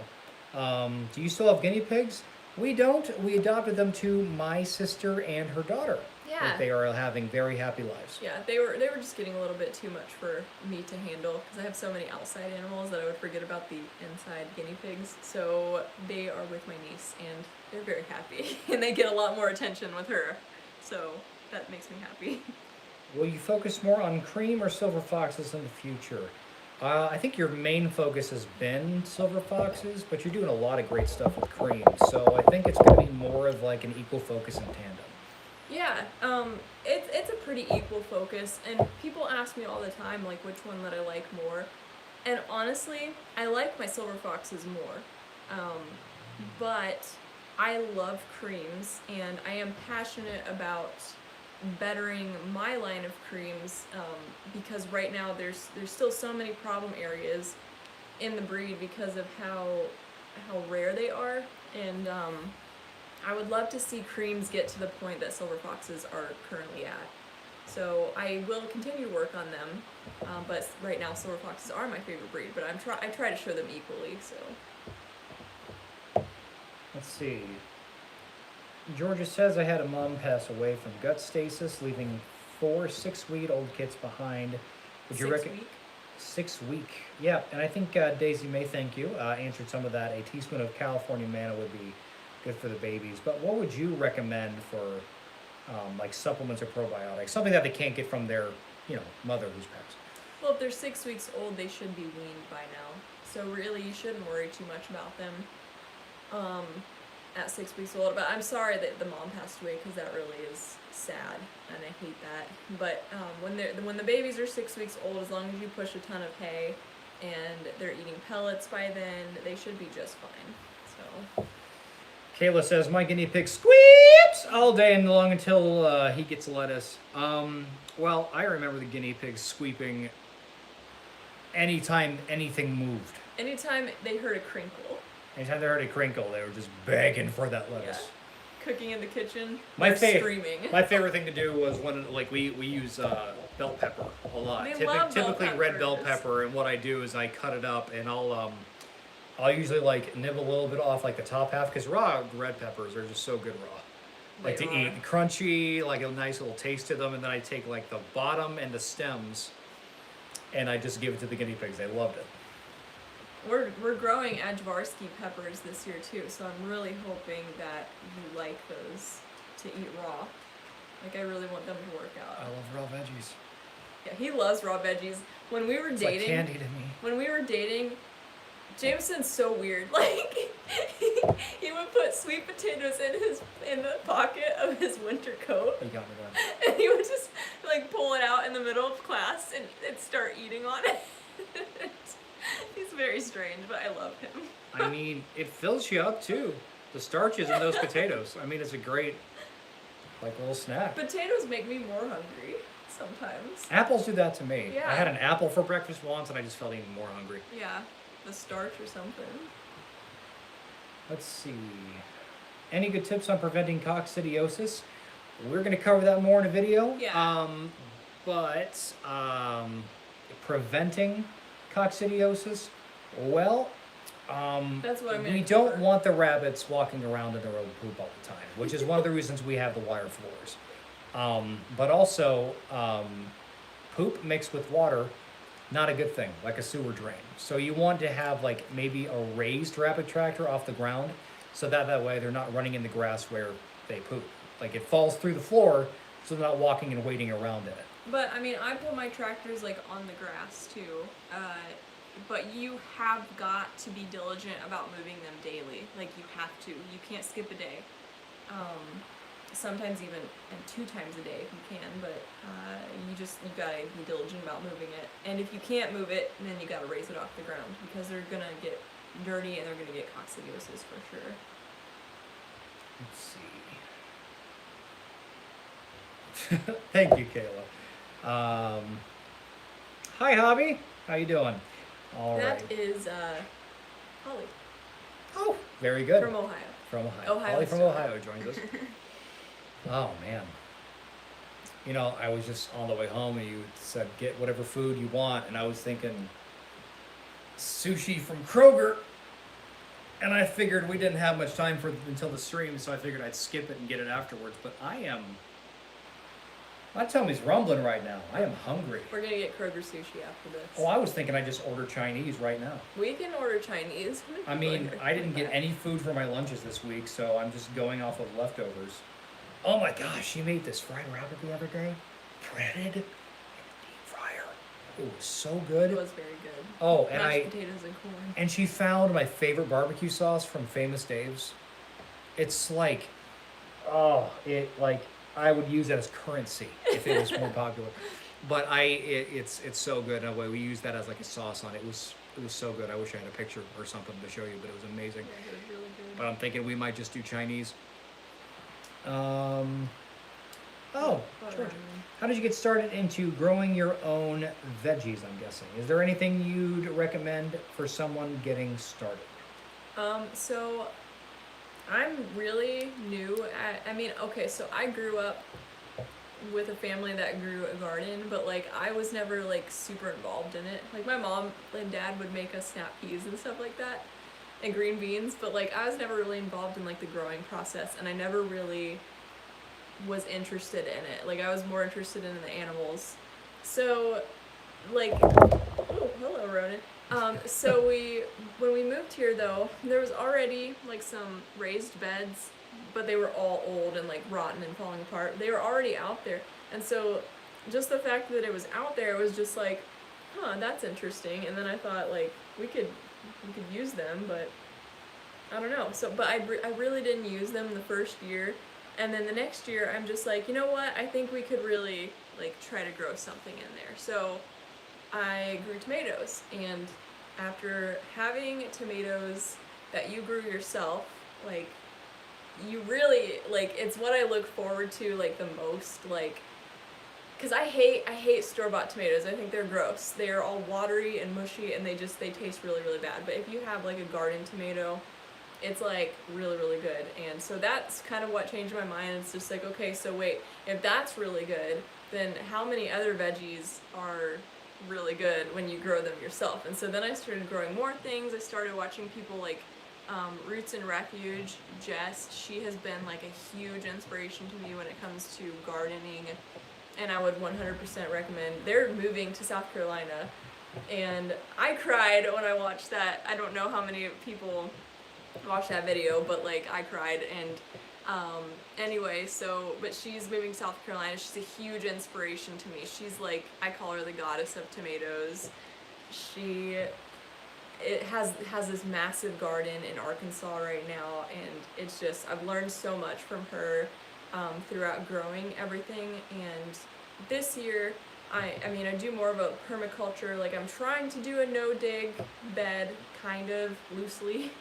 Do you still have guinea pigs? We don't. We adopted them to my sister and her daughter. Yeah. They are having very happy lives. Yeah, they were just getting a little bit too much for me to handle, because I have so many outside animals that I would forget about the inside guinea pigs. So they are with my niece, and they're very happy, and they get a lot more attention with her. So that makes me happy. Will you focus more on cream or silver foxes in the future? I think your main focus has been silver foxes, but you're doing a lot of great stuff with cream. So I think it's going to be more of like an equal focus in tandem. Yeah, it's a pretty equal focus, and people ask me all the time, like, which one that I like more. And honestly, I like my silver foxes more. But I love creams, and I am passionate about bettering my line of creams, because right now there's still so many problem areas in the breed because of how rare they are, and I would love to see creams get to the point that silver foxes are currently at. So I will continue to work on them, but right now silver foxes are my favorite breed, but I try to show them equally. So let's see. Georgia says I had a mom pass away from gut stasis, leaving 4 6-week-old kits behind. Would you reckon 6 week? Yeah, and I think Daisy May, thank you, answered some of that. A teaspoon of California manna would be good for the babies. But what would you recommend for like supplements or probiotics? Something that they can't get from their, mother who's passed. Well, if they're 6 weeks old, they should be weaned by now. So really, you shouldn't worry too much about them. At 6 weeks old, but I'm sorry that the mom passed away, because that really is sad, and I hate that. But when the babies are 6 weeks old, as long as you push a ton of hay and they're eating pellets by then, they should be just fine. So Kayla says my guinea pig squeaks all day and long until he gets lettuce. Well, I remember the guinea pigs squeeping anytime anything moved. Anytime they heard a crinkle. Anytime they heard a crinkle, they were just begging for that lettuce. Yeah. Cooking in the kitchen, screaming. My My favorite thing to do was when, like, we use bell pepper a lot. They love Typically bell red bell peppers. pepper, and what I do is I cut it up and I'll I'll usually like nibble a little bit off like the top half because raw red peppers are just so good raw. Like They to are. eat crunchy, like a nice little taste to them, and then I take like the bottom and the stems, and I just give it to the guinea pigs. They loved it. We're growing Ajvarsky peppers this year too, so I'm really hoping that you like those to eat raw. Like I really want them to work out. I love raw veggies. Yeah, he loves raw veggies. When we were It's dating, like candy to me. when we were dating, Jameson's so weird. Like he would put sweet potatoes in the pocket of his winter coat, You got me done. and he would just like pull it out in the middle of class and start eating on it. He's very strange, but I love him. I mean, it fills you up too. The starches in those potatoes. I mean, it's a great, like, little snack. Potatoes make me more hungry sometimes. Apples do that to me. Yeah. I had an apple for breakfast once, and I just felt even more hungry. Yeah, the starch or something. Let's see. Any good tips on preventing coccidiosis? We're going to cover that more in a video. Yeah. But preventing coccidiosis, well, That's what I'm we gonna don't cover. want the rabbits walking around in their own poop all the time, which is one of the reasons we have the wire floors. But also, poop mixed with water, not a good thing, like a sewer drain. So you want to have like maybe a raised rabbit tractor off the ground, so that way they're not running in the grass where they poop. Like it falls through the floor, so they're not walking and wading around in it. But I mean, I put my tractors like on the grass too. But you have got to be diligent about moving them daily. Like you have to. You can't skip a day. Sometimes even and 2 times a day if you can. But you gotta be diligent about moving it. And if you can't move it, then you gotta raise it off the ground because they're gonna get dirty and they're gonna get coccidiosis for sure. Let's see. Thank you, Kayla. Hi, Hobby. How you doing? All right. That is Holly Oh, very good. from Ohio. From Ohio. Ohio Holly from Star. Ohio joins us. Oh, man. You know, I was just on the way home and you said, get whatever food you want. And I was thinking sushi from Kroger. And I figured we didn't have much time until the stream, so I figured I'd skip it and get it afterwards. But my tummy's rumbling right now. I am hungry. We're gonna get Kroger sushi after this. Oh, I was thinking I'd just order Chinese right now. We can order Chinese. I mean, I didn't get any food for my lunches this week, so I'm just going off of leftovers. Oh my gosh, she made this fried rabbit the other day. Breaded in a deep fryer. It was so good. It was very good. Oh, and Mashed potatoes and corn. And she found my favorite barbecue sauce from Famous Dave's. It's like, I would use that as currency if it was more popular. But it's so good. In a way, we use that as like a sauce on it. It was so good. I wish I had a picture or something to show you, but it was amazing. Yeah, it was really good. But I'm thinking we might just do Chinese. Georgia. How did you get started into growing your own veggies, I'm guessing? Is there anything you'd recommend for someone getting started? So I'm really new so I grew up with a family that grew a garden, but like I was never like super involved in it. Like my mom and dad would make us snap peas and stuff like that and green beans, but like I was never really involved in like the growing process, and I never really was interested in it. Like I was more interested in the animals. So like, oh, hello Ronan. So when we moved here though, there was already like some raised beds, but they were all old and like rotten and falling apart. They were already out there. And so just the fact that it was out there was just like, that's interesting. And then I thought like we could use them, but I don't know. So, but I really didn't use them the first year. And then the next year I'm just like, you know what? I think we could really like try to grow something in there. So I grew tomatoes, and after having tomatoes that you grew yourself, like you really like, it's what I look forward to like the most, like, because I hate store-bought tomatoes. I think they're gross. They are all watery and mushy, and they taste really, really bad. But if you have like a garden tomato, it's like really, really good. And so that's kind of what changed my mind. It's just like, okay, so wait, if that's really good, then how many other veggies are really good when you grow them yourself. And so then I started growing more things. I started watching people like Roots and Refuge. Jess, she has been like a huge inspiration to me when it comes to gardening, and I would 100% recommend. They're moving to South Carolina, and I cried when I watched that. I don't know how many people watched that video, but like I cried. And anyway, so, but she's moving to South Carolina. She's a huge inspiration to me. She's like, I call her the goddess of tomatoes. She has this massive garden in Arkansas right now, and it's just, I've learned so much from her throughout growing everything. And this year, I mean, I do more of a permaculture, like I'm trying to do a no-dig bed, kind of, loosely.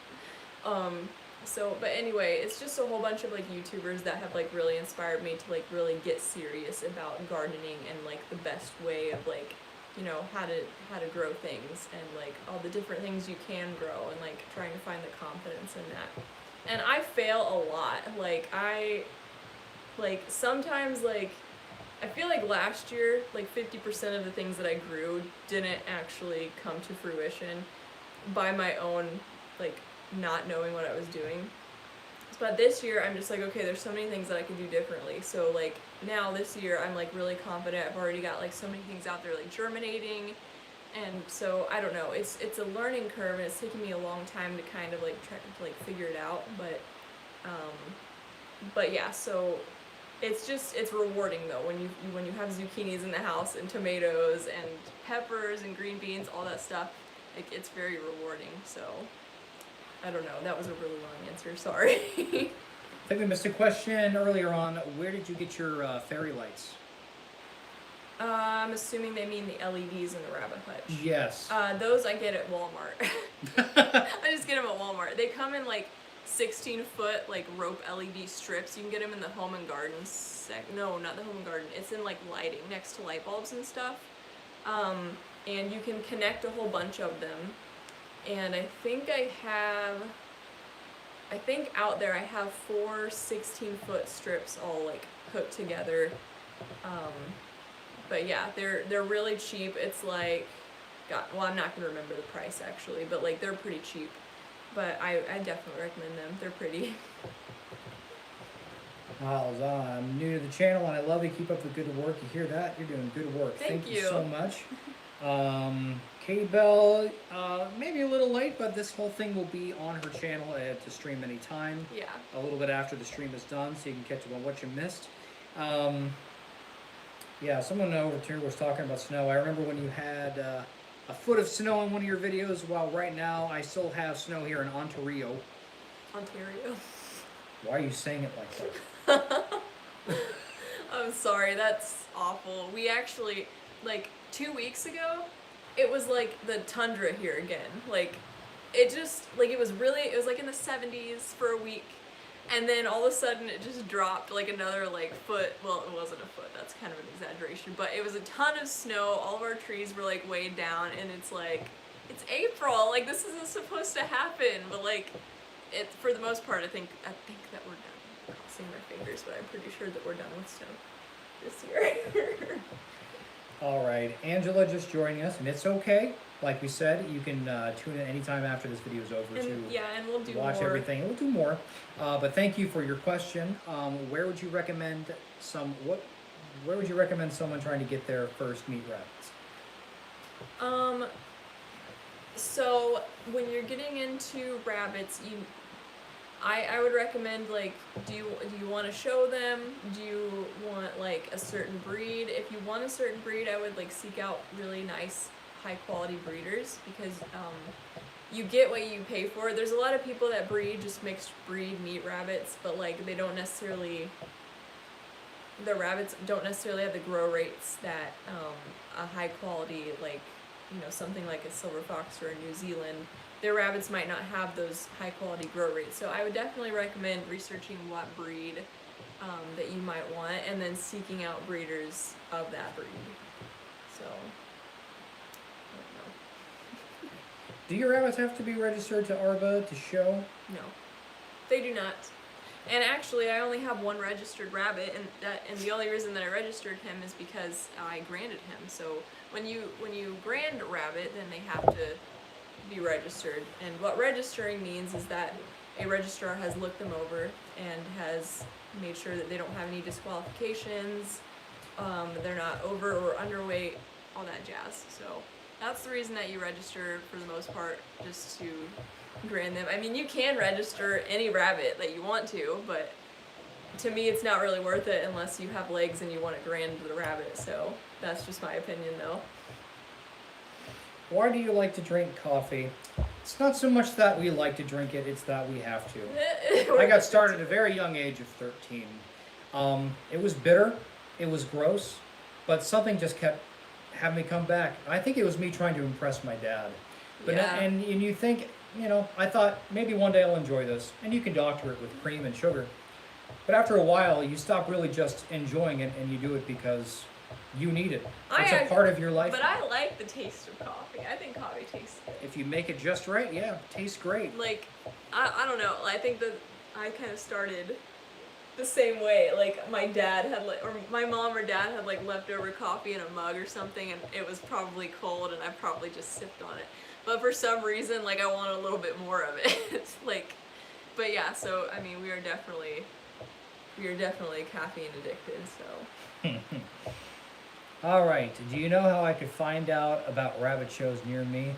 But anyway, it's just a whole bunch of like YouTubers that have like really inspired me to like really get serious about gardening and like the best way of like, you know, how to grow things and like all the different things you can grow, and like trying to find the confidence in that. And I fail a lot. Sometimes I feel like last year, like 50% of the things that I grew didn't actually come to fruition by my own, like, not knowing what I was doing. But this year, I'm just like, okay, there's so many things that I could do differently. So, like, now this year, I'm, like, really confident. I've already got, like, so many things out there, like, germinating. And so, I don't know. It's a learning curve, and it's taken me a long time to kind of, like, try to, like, figure it out. But yeah, so it's rewarding though when you have zucchinis in the house and tomatoes and peppers and green beans, all that stuff. It's very rewarding. So I don't know, that was a really long answer, sorry. I think we missed a question earlier on. Where did you get your fairy lights? I'm assuming they mean the LEDs in the rabbit hutch. Yes. Those I get at Walmart. I just get them at Walmart. They come in like 16-foot like rope LED strips. You can get them in the home and garden no, not the home and garden. It's in like lighting next to light bulbs and stuff. And you can connect a whole bunch of them. And I think out there I have 4 16-foot strips all like hooked together. But yeah, they're really cheap. It's like, I'm not gonna remember the price actually, but like they're pretty cheap. But I definitely recommend them. They're pretty. Miles, I'm new to the channel and I love you. Keep up the good work. You hear that? You're doing good work. Thank you so much. Katie Bell, maybe a little late, but this whole thing will be on her channel to stream anytime. Yeah. A little bit after the stream is done, so you can catch up on what you missed. Yeah, someone over here was talking about snow. I remember when you had a foot of snow in one of your videos, while right now I still have snow here in Ontario. Ontario. Why are you saying it like that? I'm sorry, that's awful. We actually, like 2 weeks ago, it was like the tundra here again. Like, it just, like it was like in the 70s for a week. And then all of a sudden it just dropped like another like foot. Well, it wasn't a foot, that's kind of an exaggeration, but it was a ton of snow. All of our trees were like weighed down, and it's like, it's April, like this isn't supposed to happen. But like, for the most part, I think that we're done. I'm crossing my fingers, but I'm pretty sure that we're done with snow this year. All right, Angela just joining us, and it's okay. Like we said, you can tune in anytime after this video is over and we'll do watch more. everything. We'll do more. But thank you for your question. Where would you recommend Where would you recommend someone trying to get their first meat rabbits? So when you're getting into rabbits, I would recommend, like, do you want to show them? Do you want like a certain breed? If you want a certain breed, I would like seek out really nice high quality breeders, because you get what you pay for. There's a lot of people that breed just mixed breed meat rabbits, but like the rabbits don't necessarily have the grow rates that a high quality, like, you know, something like a silver fox or a New Zealand, their rabbits might not have those high quality grow rates. So I would definitely recommend researching what breed that you might want, and then seeking out breeders of that breed. So Do your rabbits have to be registered to ARBA to show? no, they do not. And actually, I only have one registered rabbit, and the only reason that I registered him is because I branded him. So when you brand a rabbit, then they have to be registered. And what registering means is that a registrar has looked them over and has made sure that they don't have any disqualifications, they're not over or underweight, all that jazz. So that's the reason that you register for the most part, just to brand them. I mean, you can register any rabbit that you want to, but to me it's not really worth it unless you have legs and you want to brand the rabbit. So that's just my opinion though. Why do you like to drink coffee? It's not so much that we like to drink it, it's that we have to. I got started at a very young age of 13. It was bitter, it was gross, but something just kept having me come back. I think it was me trying to impress my dad. But Yeah. and you think, you know, I thought maybe one day I'll enjoy this, and you can doctor it with cream and sugar. But after a while, you stop really just enjoying it, and you do it because you need it. It's a part of your life. But I like the taste of coffee. I think coffee tastes good. If you make it just right, yeah, it tastes great. Like, I don't know. I think that I kind of started the same way. Like, my dad had, like, or my mom or dad had, like, leftover coffee in a mug or something, and it was probably cold, and I probably just sipped on it. But for some reason, like, I wanted a little bit more of it. It's like, but yeah, so, I mean, we are definitely caffeine addicted, so. All right. Do you know how I could find out about rabbit shows near me?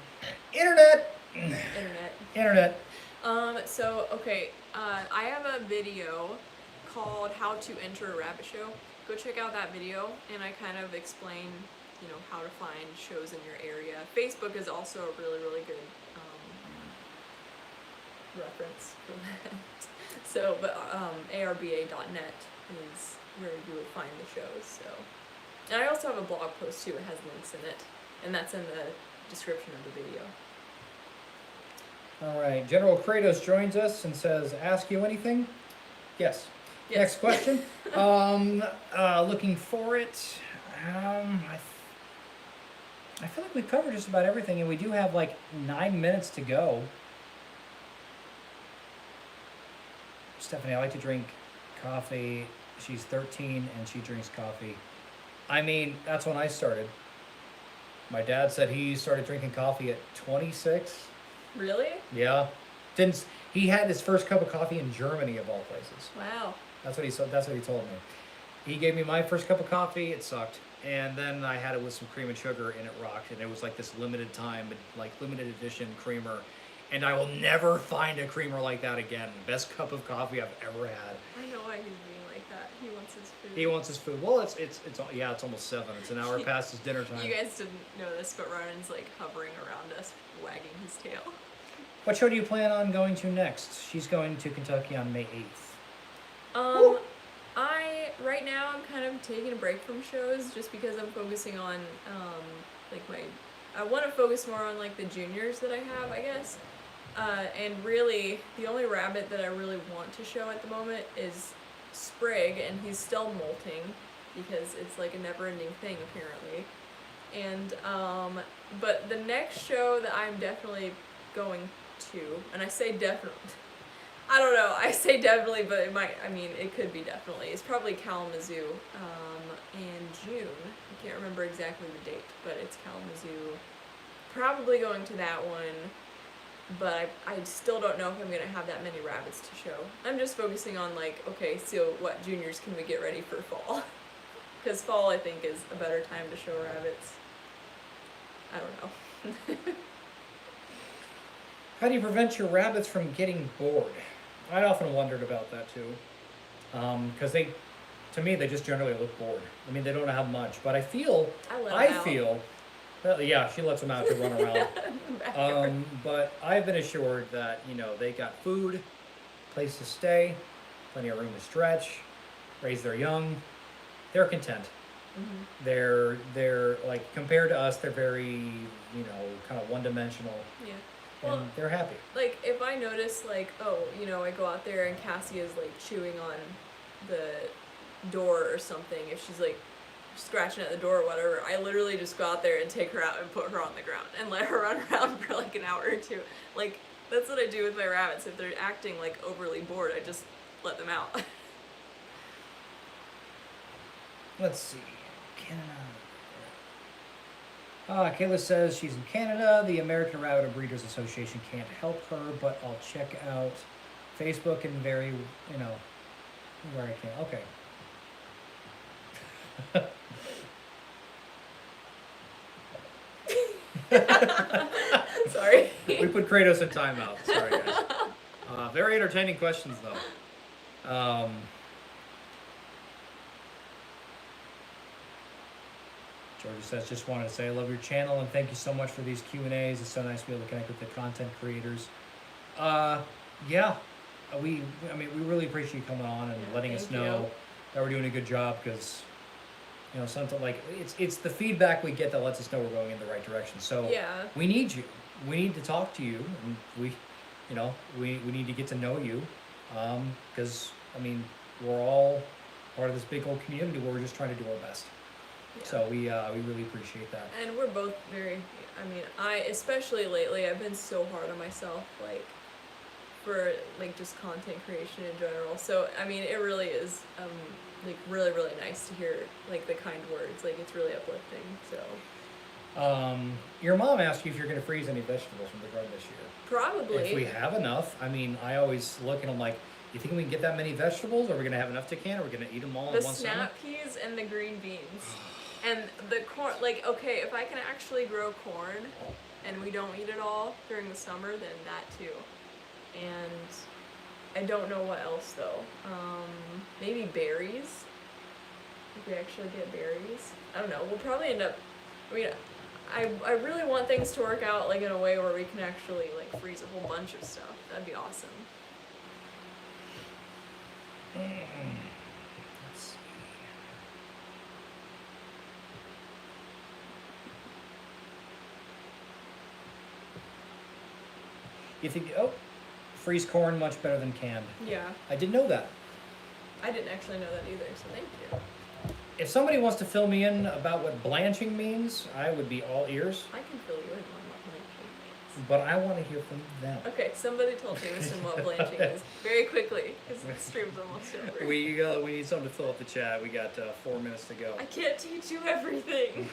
Internet. Internet. So, okay, I have a video called How to Enter a Rabbit Show. Go check out that video, and I kind of explain, you know, how to find shows in your area. Facebook is also a really, really good reference for that. So, but arba.net is where you would find the shows, so. And I also have a blog post too, it has links in it, and that's in the description of the video. All right. General Kratos joins us and says, "Ask you anything?" Yes. Yes. Next question. Looking for it. I feel like we've covered just about everything, and we do have like 9 minutes to go. Stephanie, I like to drink coffee. She's 13 and she drinks coffee. I mean, that's when I started. My dad said he started drinking coffee at 26. Really? Yeah. He had his first cup of coffee in Germany of all places. Wow. That's what he told me. He gave me my first cup of coffee, it sucked. And then I had it with some cream and sugar and it rocked. And it was like this limited time, like limited edition creamer. And I will never find a creamer like that again. Best cup of coffee I've ever had. I know why he's being like that. He wants his food. He wants his food. Well, it's almost 7. It's an hour past his dinner time. You guys didn't know this, but Ronan's like hovering around us, wagging his tail. What show do you plan on going to next? She's going to Kentucky on May 8th. Woo! Right now I'm kind of taking a break from shows just because I'm focusing on I want to focus more on like the juniors that I have, I guess. And really, the only rabbit that I really want to show at the moment is Sprig, and he's still molting because it's like a never-ending thing apparently. And but the next show that I'm definitely going to, and I say definitely, I don't know, I say definitely, but it could be definitely. It's probably Kalamazoo in June. I can't remember exactly the date, but it's Kalamazoo. Probably going to that one. But I still don't know if I'm going to have that many rabbits to show. I'm just focusing on like, okay, so what juniors can we get ready for fall? Because fall, I think, is a better time to show rabbits. I don't know. How do you prevent your rabbits from getting bored? I often wondered about that too. Because to me, they just generally look bored. I mean, they don't have much. But I feel, well, yeah, she lets them out to run around. But I've been assured that, you know, they got food, place to stay, plenty of room to stretch, raise their young. They're content. Mm-hmm. They're like, compared to us, they're very, you know, kind of one-dimensional. Yeah. And well, they're happy. Like, if I notice, like, oh, you know, I go out there and Cassie is, like, chewing on the door or something, if she's, like, scratching at the door or whatever, I literally just go out there and take her out and put her on the ground and let her run around for like an hour or two. Like, that's what I do with my rabbits. If they're acting like overly bored, I just let them out. Let's see. Canada. Kayla says she's in Canada. The American Rabbit Breeders Association can't help her, but I'll check out Facebook and where I can. Okay. Sorry. We put Kratos in timeout. Sorry, guys. Very entertaining questions, though. Georgia says, just wanted to say I love your channel and thank you so much for these Q&As. It's so nice to be able to connect with the content creators. Yeah, we really appreciate you coming on and letting us know that we're doing a good job, because something like it's the feedback we get that lets us know we're going in the right direction. So yeah, we need you. We need to talk to you, and we need to get to know you, because we're all part of this big old community where we're just trying to do our best. Yeah. So we really appreciate that. And we're both very, I especially lately, I've been so hard on myself, for just content creation in general. So it really is really, really nice to hear the kind words. It's really uplifting. So your mom asked you if you're going to freeze any vegetables from the garden this year. Probably. If we have enough. I always look and I'm like, you think we can get that many vegetables? Are we going to have enough to can? Are we going to eat them all in one summer? The snap peas and the green beans. And the corn, okay, if I can actually grow corn and we don't eat it all during the summer, then that too. And I don't know what else though. Maybe berries. If we actually get berries. I don't know. We'll probably end up, I really want things to work out in a way where we can actually freeze a whole bunch of stuff. That'd be awesome. Let's see. You think, freeze corn much better than canned. Yeah. I didn't know that. I didn't actually know that either, so thank you. If somebody wants to fill me in about what blanching means, I would be all ears. I can fill you in on what blanching means. But I want to hear from them. Okay, somebody told Jameson what blanching is very quickly, because the stream's almost over. We need someone to fill up the chat. We got 4 minutes to go. I can't teach you everything.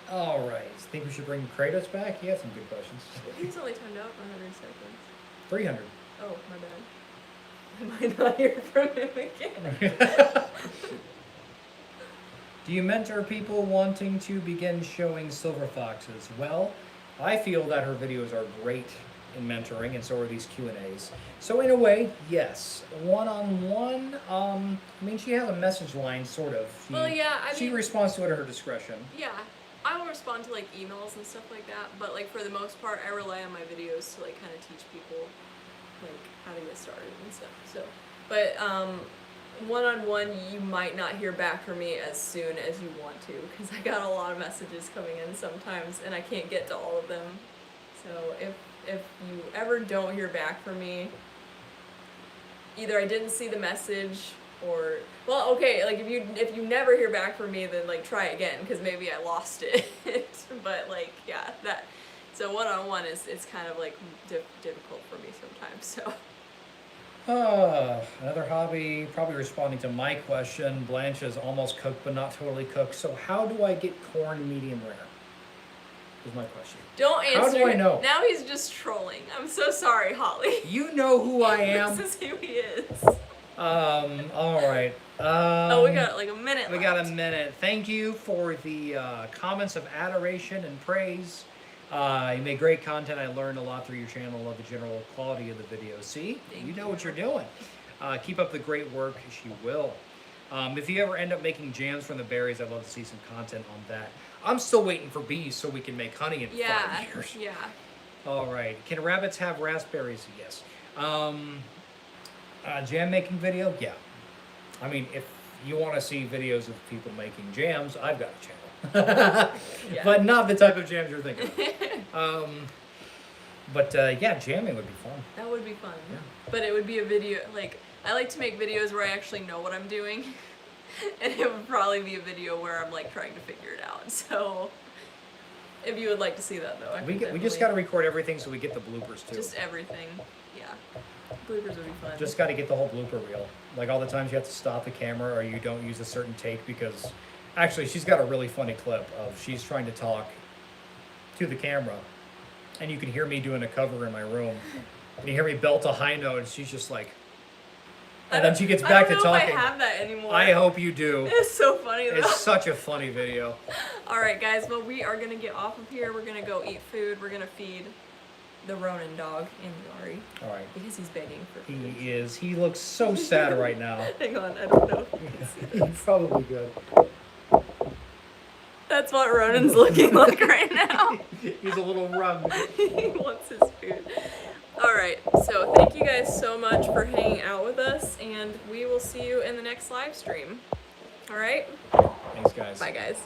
All right. Think we should bring Kratos back? He had some good questions. He's only timed out for 100 seconds. 300. Oh, my bad. I might not hear from him again. Do you mentor people wanting to begin showing silver foxes? Well, I feel that her videos are great in mentoring, and so are these Q&As. So in a way, yes. One-on-one, she has a message line, sort of. She responds to it at her discretion. Yeah. I will respond to emails and stuff like that, but for the most part, I rely on my videos to kind of teach people how to get started and stuff. So, but one-on-one, you might not hear back from me as soon as you want to, because I got a lot of messages coming in sometimes, and I can't get to all of them. So if you ever don't hear back from me, either I didn't see the message, or if you never hear back from me, then try again, because maybe I lost it. But yeah, that. So one-on-one it's kind of difficult for me sometimes. So. Another hobby, probably responding to my question. Blanche is almost cooked but not totally cooked. So how do I get corn medium rare? Is my question. Don't answer. How do I know? Now he's just trolling. I'm so sorry, Holly. You know who I am. This is who he is. All right. We got a minute We got a minute. Thank you for the comments of adoration and praise. You make great content. I learned a lot through your channel. Love the general quality of the videos. See? You know what you're doing. Keep up the great work. She will. If you ever end up making jams from the berries, I'd love to see some content on that. I'm still waiting for bees so we can make honey in 5 years. Yeah. All right. Can rabbits have raspberries? Yes. Jam making video? Yeah. If you want to see videos of people making jams, I've got a channel. Yeah. But not the type of jams you're thinking of. Yeah, jamming would be fun. That would be fun. Yeah. But it would be a video, I like to make videos where I actually know what I'm doing. And it would probably be a video where I'm trying to figure it out. So if you would like to see that though, We just got to record everything so we get the bloopers too. Just everything, yeah. Bloopers would be fun. Just got to get the whole blooper reel. Like all the times you have to stop the camera or you don't use a certain take because actually she's got a really funny clip of she's trying to talk to the camera and you can hear me doing a cover in my room and you hear me belt a high note and she's just like, and then she gets back to talking. I don't know if I have that anymore. I hope you do. It's so funny though. It's such a funny video. Alright guys, well we are going to get off of here. We're going to go eat food. We're going to feed the Ronin dog and Yari. Alright. Because he's begging for food. He is. He looks so sad right now. Hang on, I don't know if you can see this. He's probably good. That's what Ronin's looking like right now. He's a little rugged. He wants his food. Alright, so thank you guys so much for hanging out with us, and we will see you in the next live stream. Alright? Thanks, guys. Bye, guys.